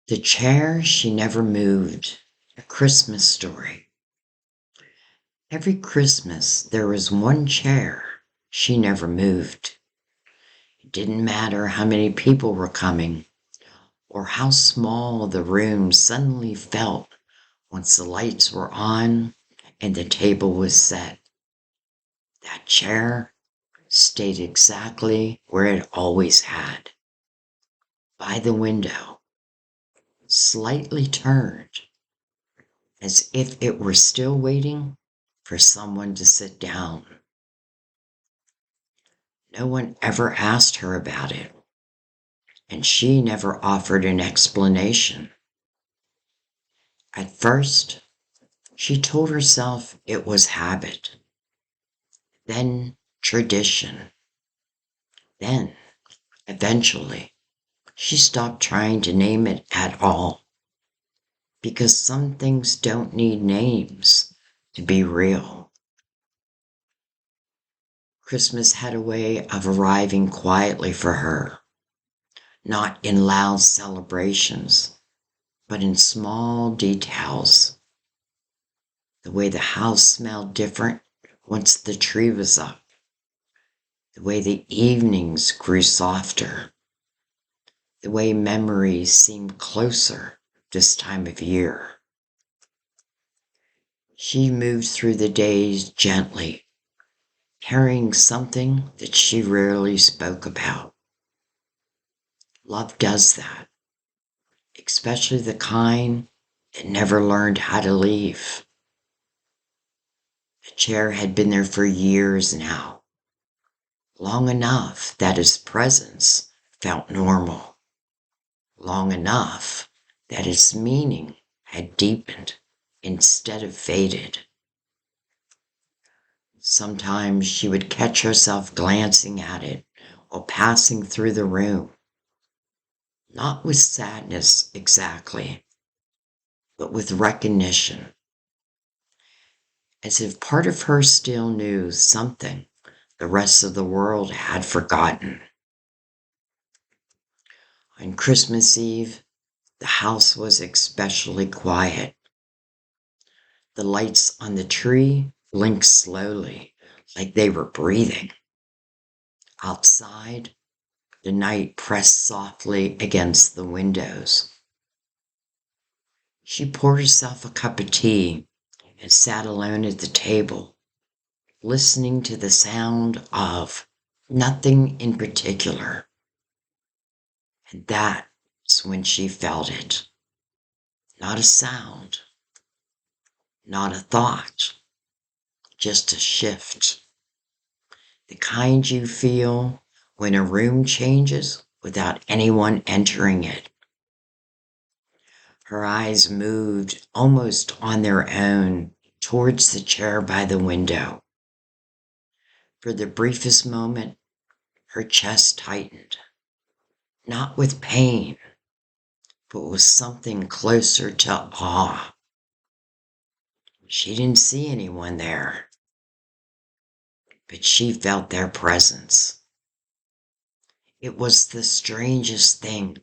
The chair she never moved. A Christmas story. Every Christmas there was one chair she never moved. It didn't matter how many people were coming or how small the room suddenly felt once the lights were on and the table was set. That chair stayed exactly where it always had, by the window, slightly turned, as if it were still waiting for someone to sit down. No one ever asked her about it, and she never offered an explanation. At first, she told herself it was habit, then tradition, then, eventually, she stopped trying to name it at all, because some things don't need names to be real. Christmas had a way of arriving quietly for her, not in loud celebrations, but in small details. The way the house smelled different once the tree was up, the way the evenings grew softer, the way memories seemed closer this time of year. She moved through the days gently, carrying something that she rarely spoke about. Love does that, especially the kind that never learned how to leave. The chair had been there for years now, long enough that its presence felt normal, long enough that its meaning had deepened instead of faded. Sometimes she would catch herself glancing at it or passing through the room, not with sadness exactly, but with recognition, as if part of her still knew something the rest of the world had forgotten. On Christmas Eve, the house was especially quiet. The lights on the tree blinked slowly, like they were breathing. Outside, the night pressed softly against the windows. She poured herself a cup of tea and sat alone at the table, listening to the sound of nothing in particular. And that's when she felt it. Not a sound, not a thought, just a shift. The kind you feel when a room changes without anyone entering it. Her eyes moved almost on their own towards the chair by the window. For the briefest moment, her chest tightened, not with pain, but with something closer to awe. She didn't see anyone there, but she felt their presence. It was the strangest thing.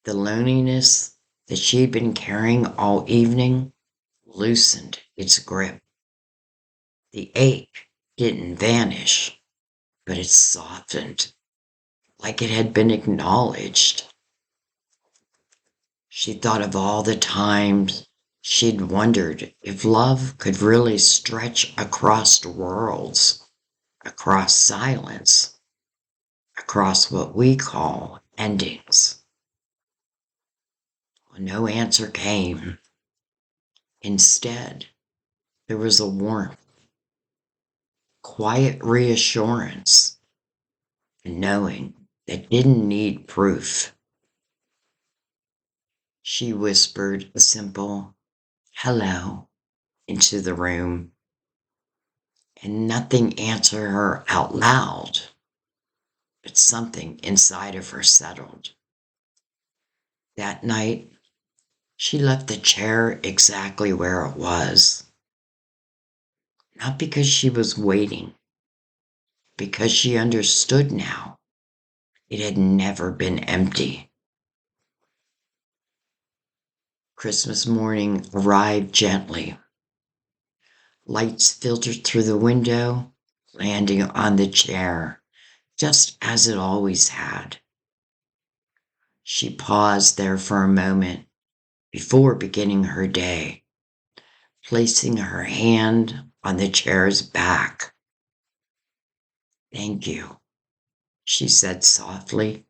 The loneliness that she had been carrying all evening loosened its grip. The ache didn't vanish, but it softened, like it had been acknowledged. She thought of all the times she'd wondered if love could really stretch across worlds, across silence, across what we call endings. Well, no answer came. Instead, there was a warmth, quiet reassurance, and knowing that didn't need proof. She whispered a simple hello into the room, and nothing answered her out loud, but something inside of her settled. That night, she left the chair exactly where it was, not because she was waiting, because she understood now it had never been empty. Christmas morning arrived gently. Lights filtered through the window, landing on the chair, just as it always had. She paused there for a moment before beginning her day, placing her hand on the chair's back. "Thank you," she said softly,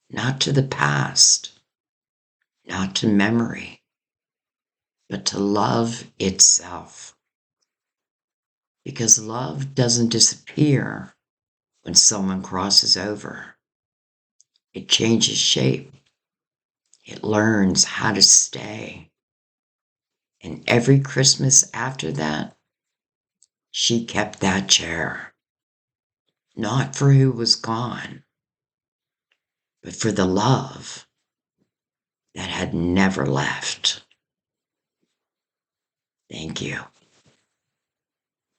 "not to the past, not to memory, but to love itself. Because love doesn't disappear when someone crosses over. It changes shape. It learns how to stay. And every Christmas after that, she kept that chair. Not for who was gone, but for the love that had never left." Thank you.